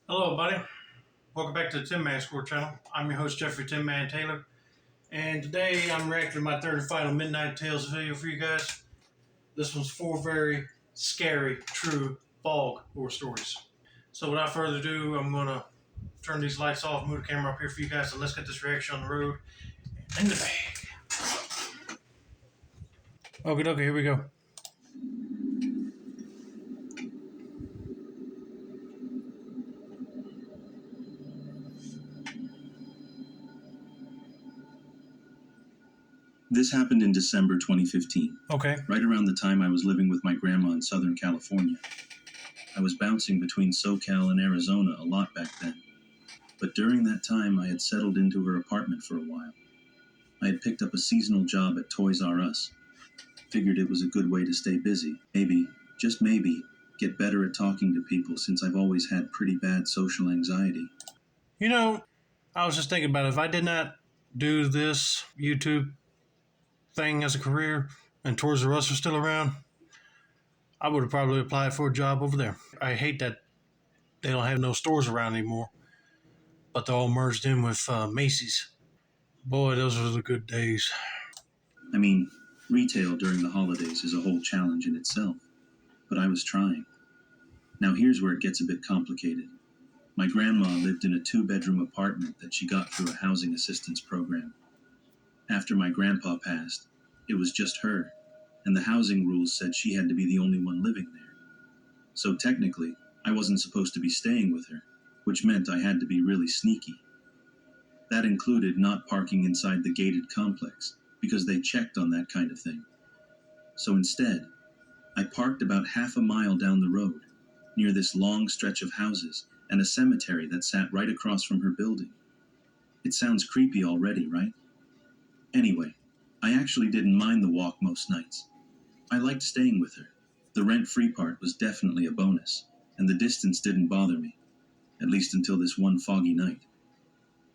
Hello, buddy. Welcome back to the Tin Man Score channel. I'm your host, Jeffrey Tin Man Taylor, and today I'm reacting to my third and final Midnight Tales video for you guys. This one's 4 very scary, true fog horror stories. So without further ado, I'm going to turn these lights off, move the camera up here for you guys, and let's get this reaction on the road in the bag. Okay, here we go. This happened in December 2015, Okay. right around the time I was living with my grandma in Southern California. I was bouncing between SoCal and Arizona a lot back then, but during that time I had settled into her apartment for a while. I had picked up a seasonal job at Toys R Us. Figured it was a good way to stay busy, maybe, just maybe, get better at talking to people since I've always had pretty bad social anxiety. You know, I was just thinking about it. If I did not do this YouTube thing as a career and Toys R Us are still around, I would have probably applied for a job over there. I hate that they don't have no stores around anymore, but they're all merged in with Macy's. Boy, those were the good days. I mean, retail during the holidays is a whole challenge in itself, but I was trying. Now here's where it gets a bit complicated. My grandma lived in a 2-bedroom apartment that she got through a housing assistance program. After my grandpa passed, it was just her, and the housing rules said she had to be the only one living there. So technically, I wasn't supposed to be staying with her, which meant I had to be really sneaky. That included not parking inside the gated complex, because they checked on that kind of thing. So instead, I parked about half a mile down the road, near this long stretch of houses and a cemetery that sat right across from her building. It sounds creepy already, right? Anyway, I actually didn't mind the walk most nights. I liked staying with her. The rent-free part was definitely a bonus, and the distance didn't bother me, at least until this one foggy night.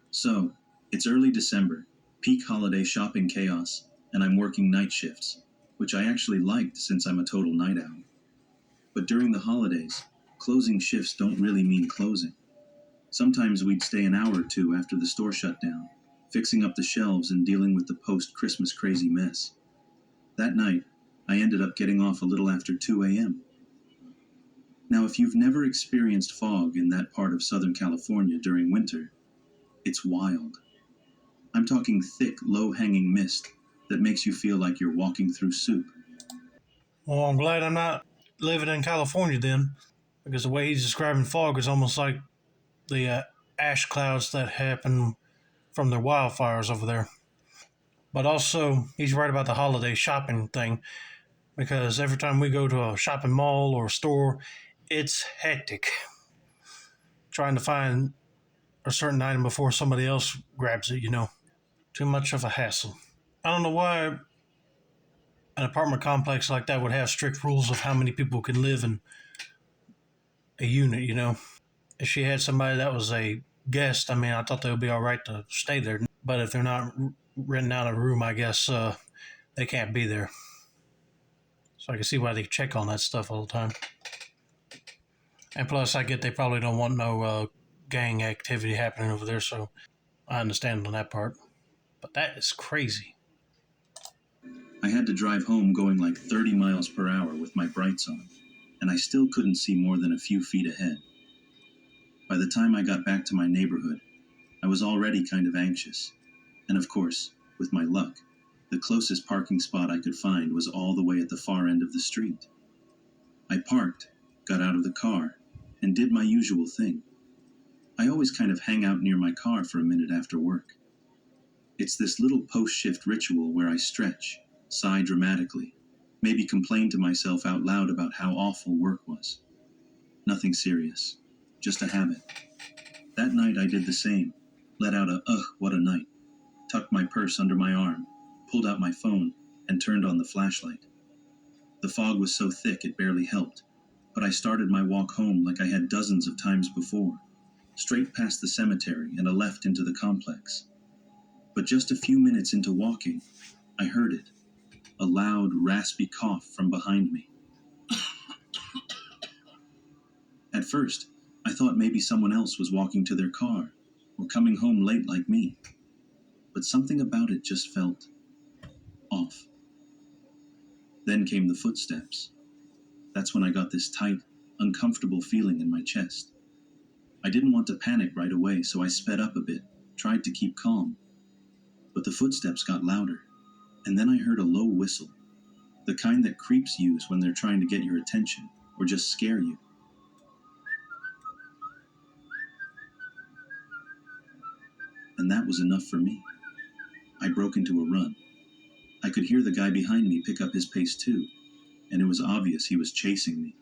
So, it's early December, peak holiday shopping chaos, and I'm working night shifts, which I actually liked since I'm a total night owl. But during the holidays, closing shifts don't really mean closing. Sometimes we'd stay an hour or two after the store shut down, fixing up the shelves and dealing with the post-Christmas crazy mess. That night, I ended up getting off a little after 2 a.m. Now, if you've never experienced fog in that part of Southern California during winter, it's wild. I'm talking thick, low-hanging mist that makes you feel like you're walking through soup. Well, I'm glad I'm not living in California then, because the way he's describing fog is almost like the ash clouds that happen from the wildfires over there. But also, he's right about the holiday shopping thing, because every time we go to a shopping mall or a store, it's hectic trying to find a certain item before somebody else grabs it, Too much of a hassle. I don't know why an apartment complex like that would have strict rules of how many people can live in a unit. If she had somebody that was a guest, I thought they would be all right to stay there. But if they're not renting out a room, I guess they can't be there. So I can see why they check on that stuff all the time. And plus, I get they probably don't want no gang activity happening over there, so I understand on that part. But that is crazy. I had to drive home going like 30 miles per hour with my brights on, and I still couldn't see more than a few feet ahead. By the time I got back to my neighborhood, I was already kind of anxious. And of course, with my luck, the closest parking spot I could find was all the way at the far end of the street. I parked, got out of the car, and did my usual thing. I always kind of hang out near my car for a minute after work. It's this little post-shift ritual where I stretch, sigh dramatically, maybe complain to myself out loud about how awful work was. Nothing serious, just a habit. That night I did the same, let out a ugh, what a night, tucked my purse under my arm, pulled out my phone, and turned on the flashlight. The fog was so thick it barely helped, but I started my walk home like I had dozens of times before, straight past the cemetery and a left into the complex. But just a few minutes into walking, I heard it, a loud, raspy cough from behind me. At first, I thought maybe someone else was walking to their car or coming home late like me, but something about it just felt off. Then came the footsteps. That's when I got this tight, uncomfortable feeling in my chest. I didn't want to panic right away, so I sped up a bit, tried to keep calm. But the footsteps got louder, and then I heard a low whistle, the kind that creeps use when they're trying to get your attention or just scare you. And that was enough for me. I broke into a run. I could hear the guy behind me pick up his pace too, and it was obvious he was chasing me.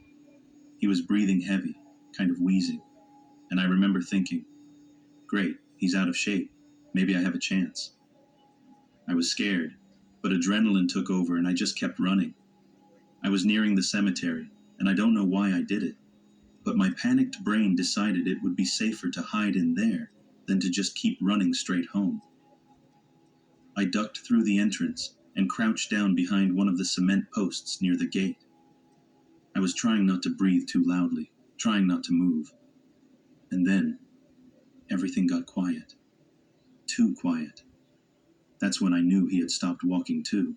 He was breathing heavy, kind of wheezing, and I remember thinking, great, he's out of shape. Maybe I have a chance. I was scared, but adrenaline took over and I just kept running. I was nearing the cemetery, and I don't know why I did it, but my panicked brain decided it would be safer to hide in there than to just keep running straight home. I ducked through the entrance and crouched down behind one of the cement posts near the gate. I was trying not to breathe too loudly, trying not to move. And then, everything got quiet. Too quiet. That's when I knew he had stopped walking too.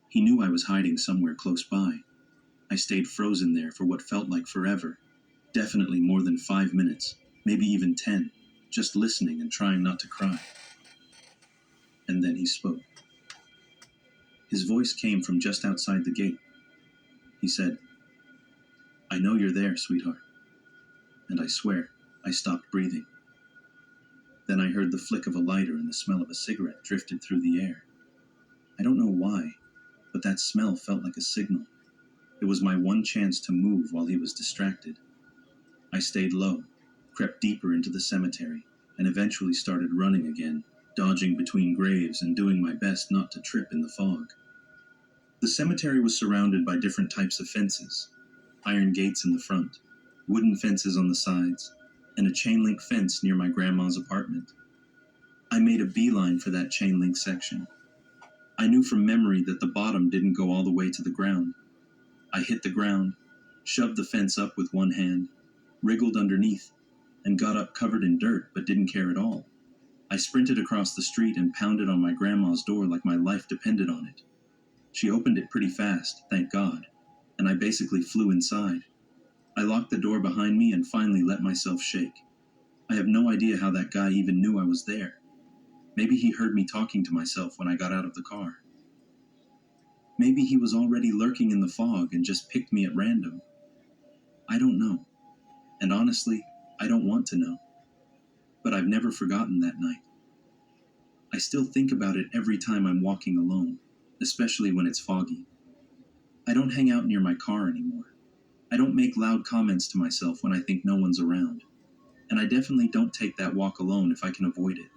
He knew I was hiding somewhere close by. I stayed frozen there for what felt like forever. Definitely more than 5 minutes, maybe even 10, just listening and trying not to cry. And then he spoke. His voice came from just outside the gate. He said, "I know you're there, sweetheart." And I swear, I stopped breathing. Then I heard the flick of a lighter and the smell of a cigarette drifted through the air. I don't know why, but that smell felt like a signal. It was my one chance to move while he was distracted. I stayed low, crept deeper into the cemetery, and eventually started running again, dodging between graves and doing my best not to trip in the fog. The cemetery was surrounded by different types of fences. Iron gates in the front, wooden fences on the sides, and a chain-link fence near my grandma's apartment. I made a beeline for that chain-link section. I knew from memory that the bottom didn't go all the way to the ground. I hit the ground, shoved the fence up with one hand, wriggled underneath, and got up covered in dirt but didn't care at all. I sprinted across the street and pounded on my grandma's door like my life depended on it. She opened it pretty fast, thank God, and I basically flew inside. I locked the door behind me and finally let myself shake. I have no idea how that guy even knew I was there. Maybe he heard me talking to myself when I got out of the car. Maybe he was already lurking in the fog and just picked me at random. I don't know. And honestly, I don't want to know. But I've never forgotten that night. I still think about it every time I'm walking alone, especially when it's foggy. I don't hang out near my car anymore. I don't make loud comments to myself when I think no one's around. And I definitely don't take that walk alone if I can avoid it.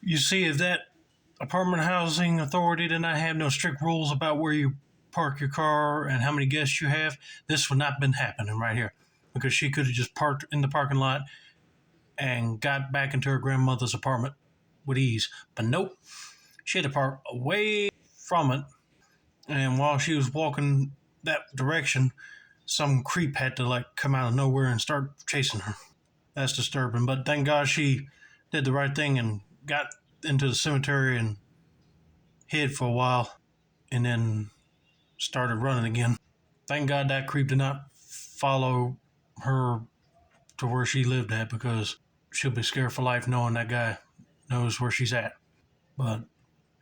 You see, if that apartment housing authority did not have no strict rules about where you park your car and how many guests you have, this would not have been happening right here. Because she could have just parked in the parking lot and got back into her grandmother's apartment with ease. But nope, she had to park away from it. And while she was walking that direction, some creep had to come out of nowhere and start chasing her. That's disturbing. But thank God she did the right thing and got into the cemetery and hid for a while and then started running again. Thank God that creep did not follow her to where she lived at, because she'll be scared for life knowing that guy knows where she's at. But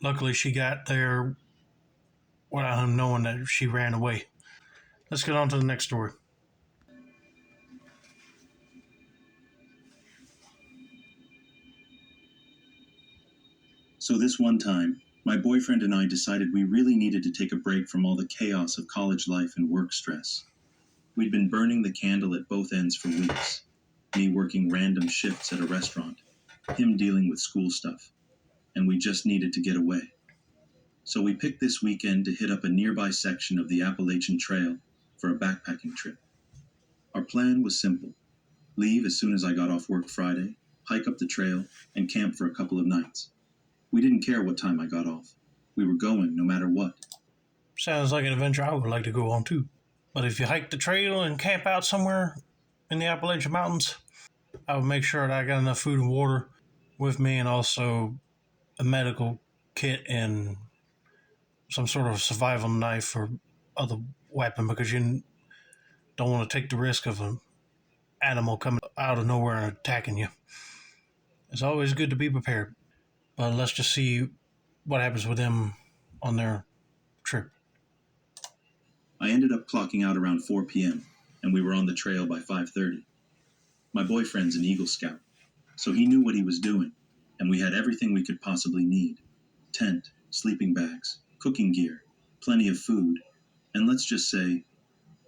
luckily she got there without him knowing that she ran away. Let's get on to the next story. So this one time, my boyfriend and I decided we really needed to take a break from all the chaos of college life and work stress. We'd been burning the candle at both ends for weeks. Me working random shifts at a restaurant, him dealing with school stuff, and we just needed to get away. So we picked this weekend to hit up a nearby section of the Appalachian Trail for a backpacking trip. Our plan was simple: leave as soon as I got off work Friday, hike up the trail, and camp for a couple of nights. We didn't care what time I got off. We were going no matter what. Sounds like an adventure I would like to go on too. But if you hike the trail and camp out somewhere in the Appalachian Mountains, I would make sure that I got enough food and water with me, and also a medical kit and some sort of survival knife or other weapon, because you don't want to take the risk of an animal coming out of nowhere and attacking you. It's always good to be prepared. But let's just see what happens with them on their trip. I ended up clocking out around 4 p.m., and we were on the trail by 5:30. My boyfriend's an Eagle Scout, so he knew what he was doing, and we had everything we could possibly need: tent, sleeping bags, cooking gear, plenty of food, and let's just say,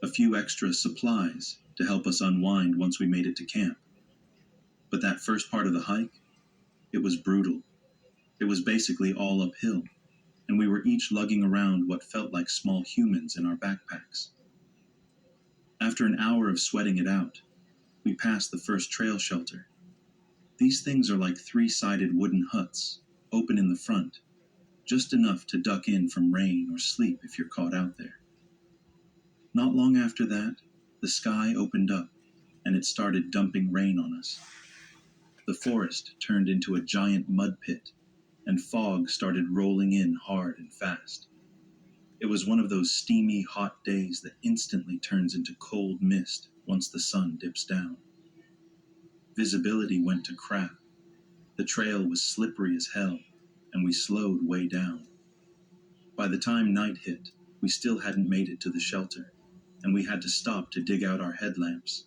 a few extra supplies to help us unwind once we made it to camp. But that first part of the hike, it was brutal. It was basically all uphill, and we were each lugging around what felt like small humans in our backpacks. After an hour of sweating it out, we passed the first trail shelter. These things are like three-sided wooden huts, open in the front, just enough to duck in from rain or sleep if you're caught out there. Not long after that, the sky opened up, and it started dumping rain on us. The forest turned into a giant mud pit, and fog started rolling in hard and fast. It was one of those steamy, hot days that instantly turns into cold mist once the sun dips down. Visibility went to crap. The trail was slippery as hell, and we slowed way down. By the time night hit, we still hadn't made it to the shelter, and we had to stop to dig out our headlamps.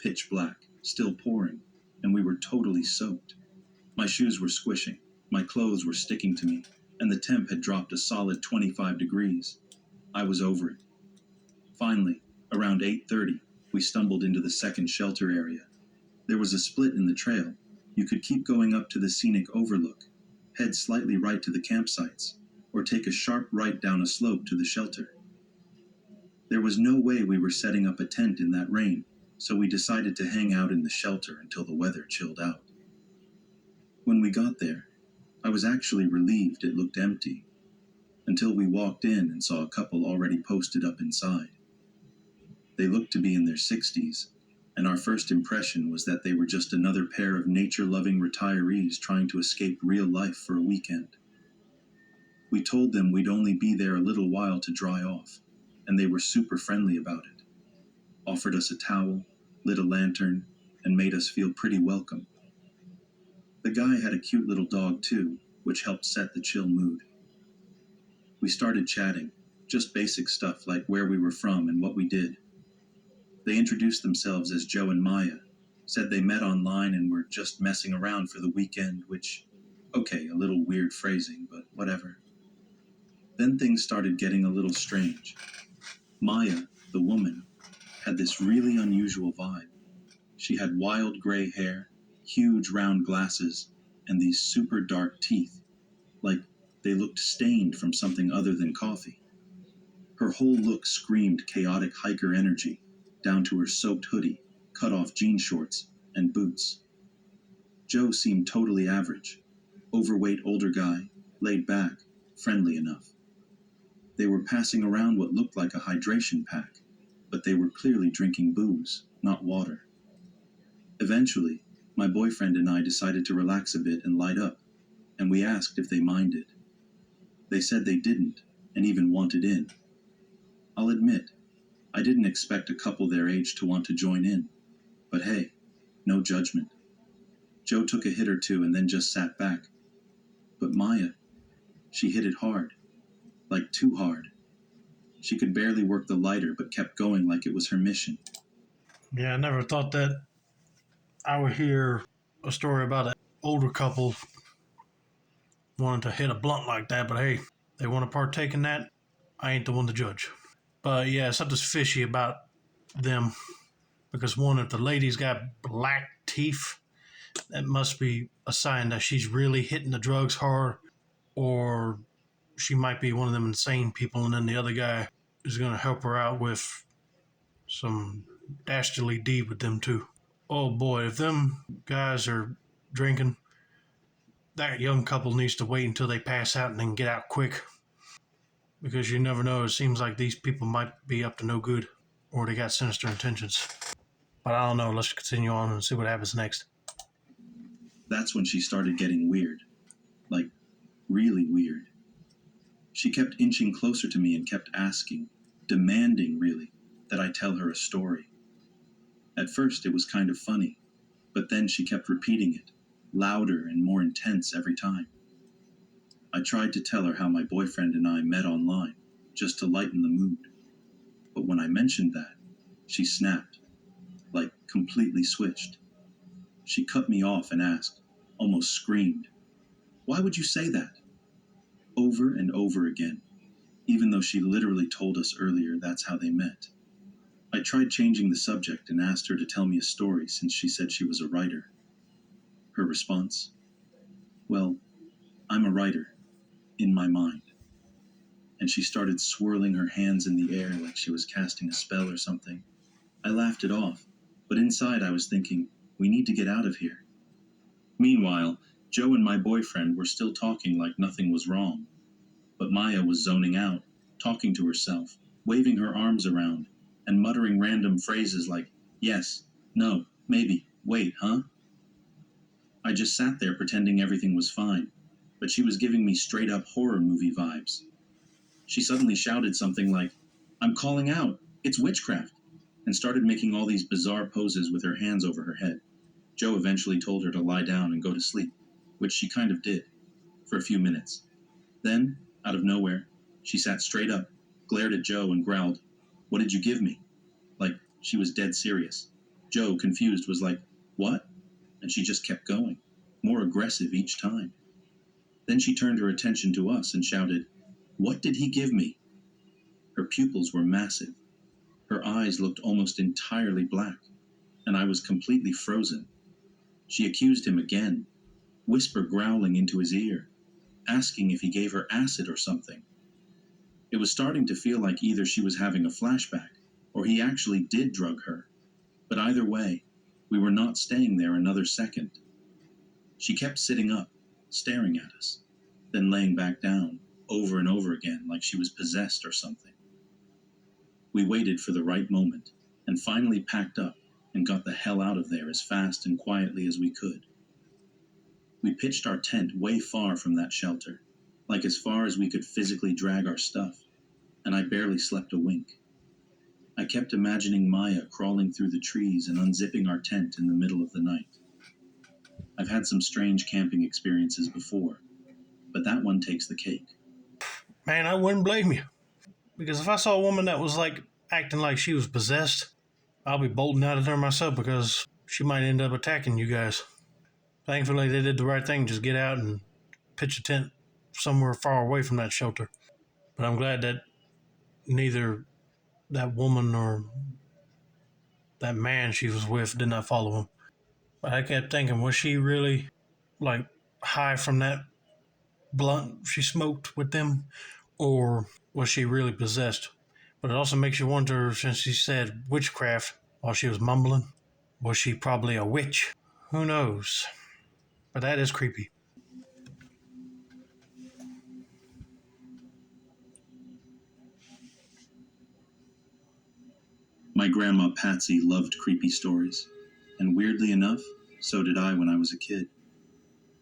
Pitch black, still pouring, and we were totally soaked. My shoes were squishing, my clothes were sticking to me, and the temp had dropped a solid 25 degrees. I was over it. Finally, around 8:30, we stumbled into the second shelter area. There was a split in the trail. You could keep going up to the scenic overlook, head slightly right to the campsites, or take a sharp right down a slope to the shelter. There was no way we were setting up a tent in that rain, so we decided to hang out in the shelter until the weather chilled out. When we got there, I was actually relieved it looked empty, until we walked in and saw a couple already posted up inside. They looked to be in their 60s, and our first impression was that they were just another pair of nature-loving retirees trying to escape real life for a weekend. We told them we'd only be there a little while to dry off, and they were super friendly about it. Offered us a towel, lit a lantern, and made us feel pretty welcome. The guy had a cute little dog too, which helped set the chill mood. We started chatting, just basic stuff like where we were from and what we did. They introduced themselves as Joe and Maya, said they met online and were just messing around for the weekend, which, okay, a little weird phrasing, but whatever. Then things started getting a little strange. Maya, the woman, had this really unusual vibe. She had wild gray hair, huge round glasses, and these super dark teeth, like they looked stained from something other than coffee. Her whole look screamed chaotic hiker energy, down to her soaked hoodie, cut-off jean shorts, and boots. Joe seemed totally average. Overweight older guy, laid back, friendly enough. They were passing around what looked like a hydration pack, but they were clearly drinking booze, not water. Eventually, my boyfriend and I decided to relax a bit and light up, and we asked if they minded. They said they didn't, and even wanted in. I'll admit, I didn't expect a couple their age to want to join in, but hey, no judgment. Joe took a hit or two and then just sat back. But Maya, she hit it hard, like too hard. She could barely work the lighter but kept going like it was her mission. Yeah, I never thought that I would hear a story about an older couple wanting to hit a blunt like that, but hey, they want to partake in that. I ain't the one to judge. But yeah, something's fishy about them, because one, if the lady's got black teeth, that must be a sign that she's really hitting the drugs hard, or she might be one of them insane people, and then the other guy is going to help her out with some dastardly deed with them too. Oh boy, if them guys are drinking, that young couple needs to wait until they pass out and then get out quick. Because you never know, it seems like these people might be up to no good, or they got sinister intentions. But I don't know. Let's continue on and see what happens next. That's when she started getting weird. Like, really weird. She kept inching closer to me and kept asking, demanding really, that I tell her a story. At first, it was kind of funny, but then she kept repeating it, louder and more intense every time. I tried to tell her how my boyfriend and I met online, just to lighten the mood. But when I mentioned that, she snapped, like completely switched. She cut me off and asked, almost screamed, "Why would you say that?" Over and over again, even though she literally told us earlier that's how they met. I tried changing the subject and asked her to tell me a story since she said she was a writer. Her response? "Well, I'm a writer, in my mind." And she started swirling her hands in the air like she was casting a spell or something. I laughed it off, but inside I was thinking, we need to get out of here. Meanwhile, Joe and my boyfriend were still talking like nothing was wrong. But Maya was zoning out, talking to herself, waving her arms around, and muttering random phrases like, yes, no, maybe, wait, huh? I just sat there pretending everything was fine, but she was giving me straight up horror movie vibes. She suddenly shouted something like, "I'm calling out, it's witchcraft," and started making all these bizarre poses with her hands over her head. Joe eventually told her to lie down and go to sleep, which she kind of did, for a few minutes. Then, out of nowhere, she sat straight up, glared at Joe, and growled, "What did you give me?" Like, she was dead serious. Joe, confused, was like, "What?" And she just kept going, more aggressive each time. Then she turned her attention to us and shouted, "What did he give me?" Her pupils were massive. Her eyes looked almost entirely black, and I was completely frozen. She accused him again, whisper growling into his ear, asking if he gave her acid or something. It was starting to feel like either she was having a flashback, or he actually did drug her. But either way, we were not staying there another second. She kept sitting up, staring at us, then laying back down, over and over again, like she was possessed or something. We waited for the right moment, and finally packed up and got the hell out of there as fast and quietly as we could. We pitched our tent way far from that shelter, like as far as we could physically drag our stuff, and I barely slept a wink. I kept imagining Maya crawling through the trees and unzipping our tent in the middle of the night. I've had some strange camping experiences before, but that one takes the cake. Man, I wouldn't blame you. Because if I saw a woman that was like acting like she was possessed, I'll be bolting out of there myself because she might end up attacking you guys. Thankfully, they did the right thing. Just get out and pitch a tent somewhere far away from that shelter. But I'm glad that neither that woman or that man she was with did not follow him. But I kept thinking, was she really like high from that blunt she smoked with them? Or was she really possessed? But it also makes you wonder, since she said witchcraft while she was mumbling, was she probably a witch? Who knows? But that is creepy. My grandma Patsy loved creepy stories, and weirdly enough, so did I when I was a kid.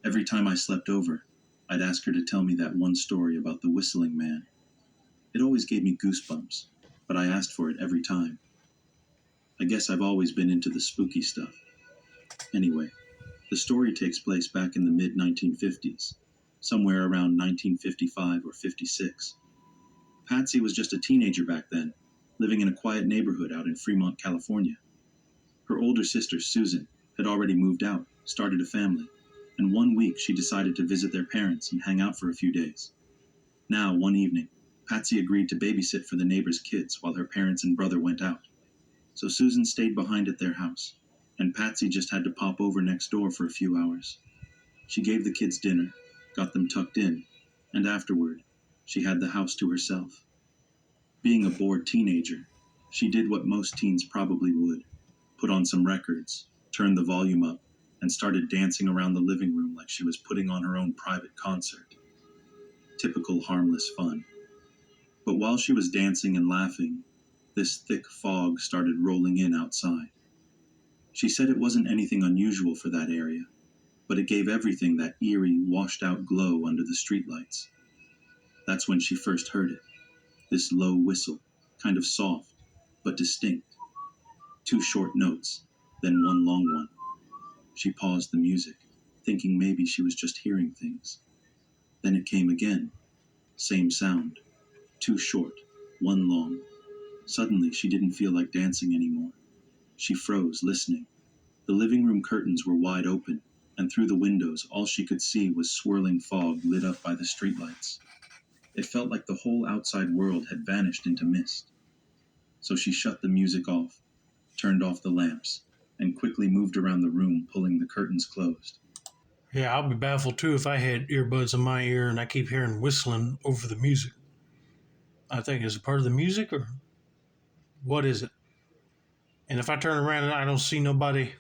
Every time I slept over, I'd ask her to tell me that one story about the whistling man. It always gave me goosebumps, but I asked for it every time. I guess I've always been into the spooky stuff. Anyway, the story takes place back in the mid 1950s, somewhere around 1955 or 56. Patsy was just a teenager back then, living in a quiet neighborhood out in Fremont, California. Her older sister, Susan, had already moved out, started a family, and one week she decided to visit their parents and hang out for a few days. Now, one evening, Patsy agreed to babysit for the neighbor's kids while her parents and brother went out. So Susan stayed behind at their house, and Patsy just had to pop over next door for a few hours. She gave the kids dinner, got them tucked in, and afterward, she had the house to herself. Being a bored teenager, she did what most teens probably would: put on some records, turned the volume up, and started dancing around the living room like she was putting on her own private concert. Typical harmless fun. But while she was dancing and laughing, this thick fog started rolling in outside. She said it wasn't anything unusual for that area, but it gave everything that eerie, washed-out glow under the streetlights. That's when she first heard it, this low whistle, kind of soft, but distinct. 2 short notes, then one long one. She paused the music, thinking maybe she was just hearing things. Then it came again. Same sound. 2 short, 1 long. Suddenly, she didn't feel like dancing anymore. She froze, listening. The living room curtains were wide open, and through the windows, all she could see was swirling fog lit up by the streetlights. It felt like the whole outside world had vanished into mist. So she shut the music off, turned off the lamps, and quickly moved around the room, pulling the curtains closed. Yeah, I'll be baffled too if I had earbuds in my ear and I keep hearing whistling over the music. I think, is it part of the music or what is it? And if I turn around and I don't see nobody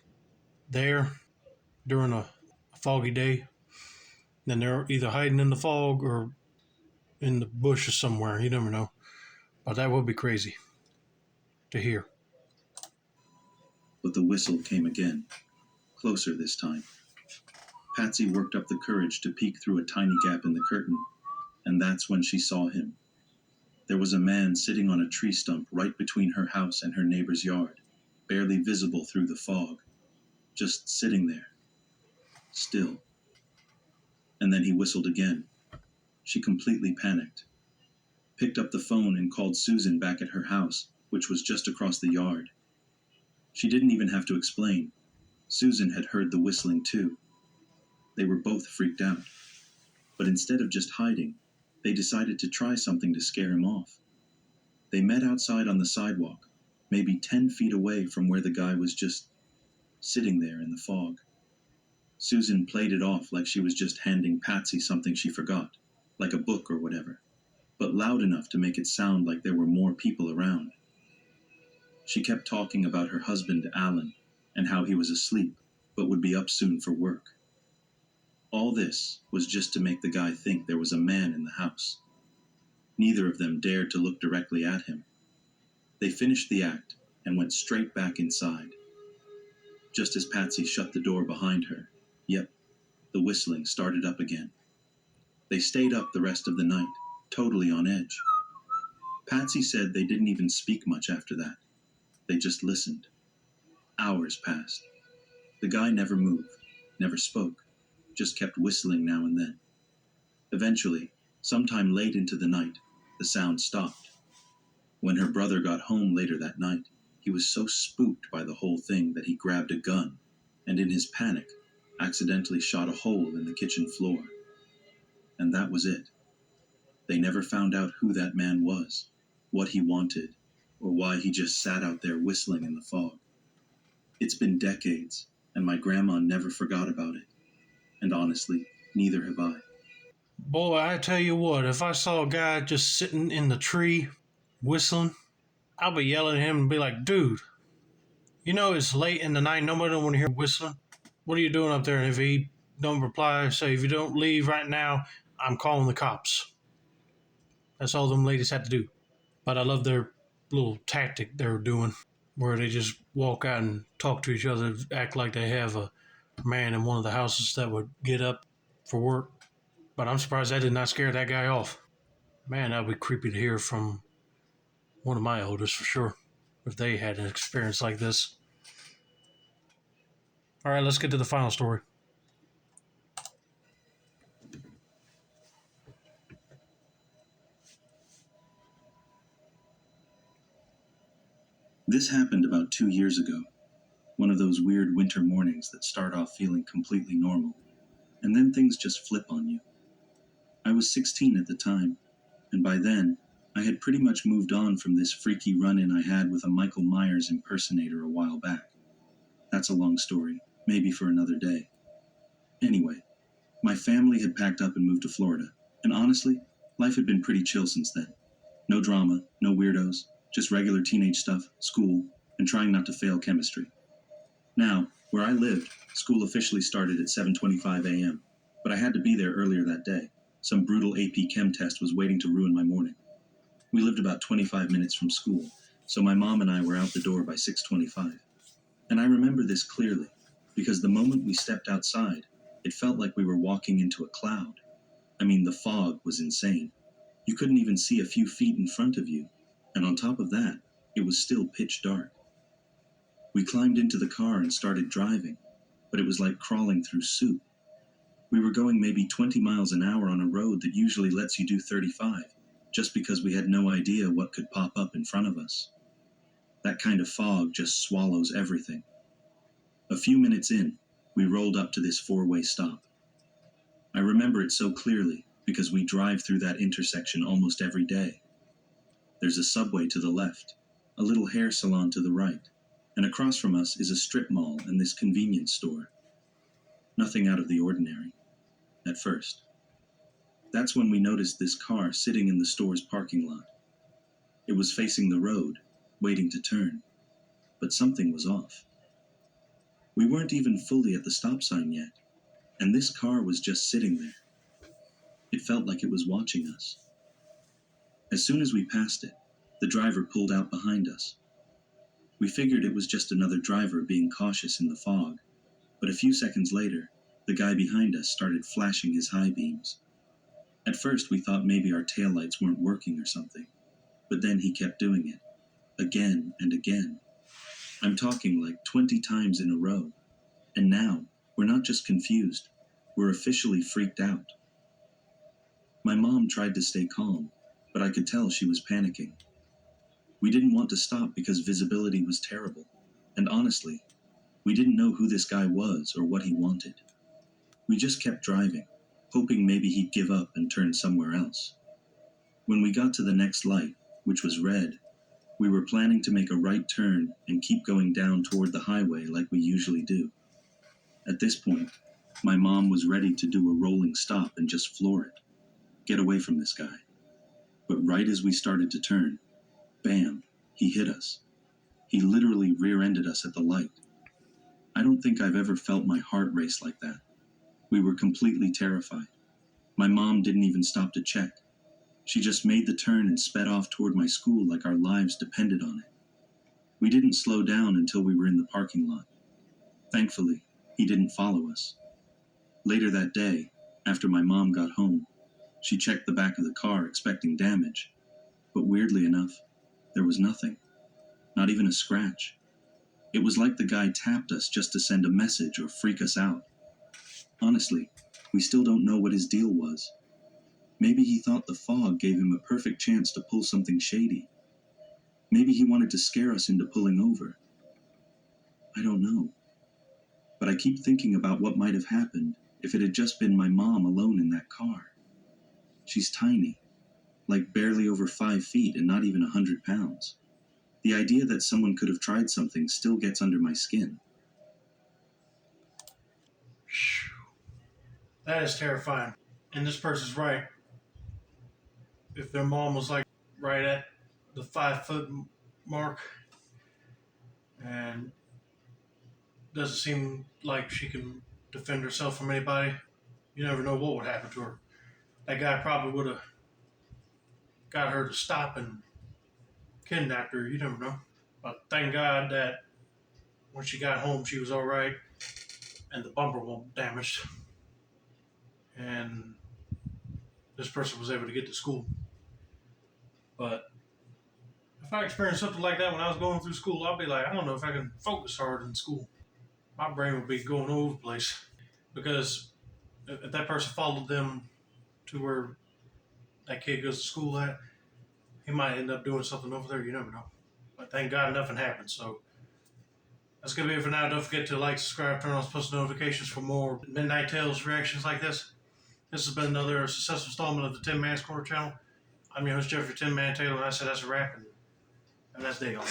there during a foggy day, then they're either hiding in the fog or in the bushes somewhere. You never know. But that would be crazy to hear. But the whistle came again, closer this time. Patsy worked up the courage to peek through a tiny gap in the curtain, and that's when she saw him. There was a man sitting on a tree stump right between her house and her neighbor's yard, barely visible through the fog, just sitting there, still. And then he whistled again. She completely panicked, picked up the phone and called Susan back at her house, which was just across the yard. She didn't even have to explain. Susan had heard the whistling too. They were both freaked out. But instead of just hiding, they decided to try something to scare him off. They met outside on the sidewalk, maybe 10 feet away from where the guy was just sitting there in the fog. Susan played it off like she was just handing Patsy something she forgot, like a book or whatever, but loud enough to make it sound like there were more people around. She kept talking about her husband, Alan, and how he was asleep, but would be up soon for work. All this was just to make the guy think there was a man in the house. Neither of them dared to look directly at him. They finished the act and went straight back inside. Just as Patsy shut the door behind her, yep, the whistling started up again. They stayed up the rest of the night, totally on edge. Patsy said they didn't even speak much after that. They just listened. Hours passed. The guy never moved, never spoke, just kept whistling now and then. Eventually, sometime late into the night, the sound stopped. When her brother got home later that night, he was so spooked by the whole thing that he grabbed a gun, and in his panic, accidentally shot a hole in the kitchen floor. And that was it. They never found out who that man was, what he wanted, or why he just sat out there whistling in the fog. It's been decades, and my grandma never forgot about it. And honestly, neither have I. Boy, I tell you what, if I saw a guy just sitting in the tree whistling, I'll be yelling at him and be like, dude, you know it's late in the night, nobody don't want to hear whistling. What are you doing up there? And if he don't reply, say, if you don't leave right now, I'm calling the cops. That's all them ladies had to do. But I love their little tactic they were doing, where they just walk out and talk to each other, act like they have a man in one of the houses that would get up for work. But I'm surprised that did not scare that guy off. Man, that would be creepy to hear from one of my elders for sure, if they had an experience like this. All right, let's get to the final story. This happened about 2 years ago. One of those weird winter mornings that start off feeling completely normal, and then things just flip on you. I was 16 at the time, and by then, I had pretty much moved on from this freaky run-in I had with a Michael Myers impersonator a while back. That's a long story, maybe for another day. Anyway, my family had packed up and moved to Florida, and honestly, life had been pretty chill since then. No drama, no weirdos, just regular teenage stuff, school, and trying not to fail chemistry. Now, where I lived, school officially started at 7:25 a.m., but I had to be there earlier that day. Some brutal AP Chem test was waiting to ruin my morning. We lived about 25 minutes from school, so my mom and I were out the door by 6:25. And I remember this clearly, because the moment we stepped outside, it felt like we were walking into a cloud. I mean, the fog was insane. You couldn't even see a few feet in front of you, and on top of that, it was still pitch dark. We climbed into the car and started driving, but it was like crawling through soup. We were going maybe 20 miles an hour on a road that usually lets you do 35, just because we had no idea what could pop up in front of us. That kind of fog just swallows everything. A few minutes in, we rolled up to this four-way stop. I remember it so clearly because we drive through that intersection almost every day. There's a Subway to the left, a little hair salon to the right, and across from us is a strip mall and this convenience store. Nothing out of the ordinary, at first. That's when we noticed this car sitting in the store's parking lot. It was facing the road, waiting to turn, but something was off. We weren't even fully at the stop sign yet, and this car was just sitting there. It felt like it was watching us. As soon as we passed it, the driver pulled out behind us. We figured it was just another driver being cautious in the fog, but a few seconds later, the guy behind us started flashing his high beams. At first, we thought maybe our taillights weren't working or something, but then he kept doing it, again and again. I'm talking like 20 times in a row. And now, we're not just confused, we're officially freaked out. My mom tried to stay calm, but I could tell she was panicking. We didn't want to stop because visibility was terrible, and honestly, we didn't know who this guy was or what he wanted. We just kept driving, hoping maybe he'd give up and turn somewhere else. When we got to the next light, which was red, we were planning to make a right turn and keep going down toward the highway like we usually do. At this point, my mom was ready to do a rolling stop and just floor it. Get away from this guy. But right as we started to turn, bam, he hit us. He literally rear-ended us at the light. I don't think I've ever felt my heart race like that. We were completely terrified. My mom didn't even stop to check. She just made the turn and sped off toward my school like our lives depended on it. We didn't slow down until we were in the parking lot. Thankfully, he didn't follow us. Later that day, after my mom got home, she checked the back of the car expecting damage, but weirdly enough, there was nothing, not even a scratch. It was like the guy tapped us just to send a message or freak us out. Honestly, we still don't know what his deal was. Maybe he thought the fog gave him a perfect chance to pull something shady. Maybe he wanted to scare us into pulling over. I don't know. But I keep thinking about what might have happened if it had just been my mom alone in that car. She's tiny, like barely over 5 feet and not even 100 pounds. The idea that someone could have tried something still gets under my skin. That is terrifying. And this person's right. If their mom was like right at the 5 foot mark and doesn't seem like she can defend herself from anybody, you never know what would happen to her. That guy probably would have got her to stop and kidnapped her. You never know. But thank God that when she got home, she was all right and the bumper wasn't damaged. And this person was able to get to school. But if I experienced something like that when I was going through school, I'd be like, I don't know if I can focus hard in school. My brain would be going all over the place. Because if that person followed them to where that kid goes to school at, he might end up doing something over there. You never know. But thank God nothing happened. So that's going to be it for now. Don't forget to like, subscribe, turn on post notifications for more Midnight Tales reactions like this. This has been another successful installment of the Tin Man's Corner channel. I'm your host, Jeffrey Tin Man Taylor, and I said that's a wrap, and that's day on.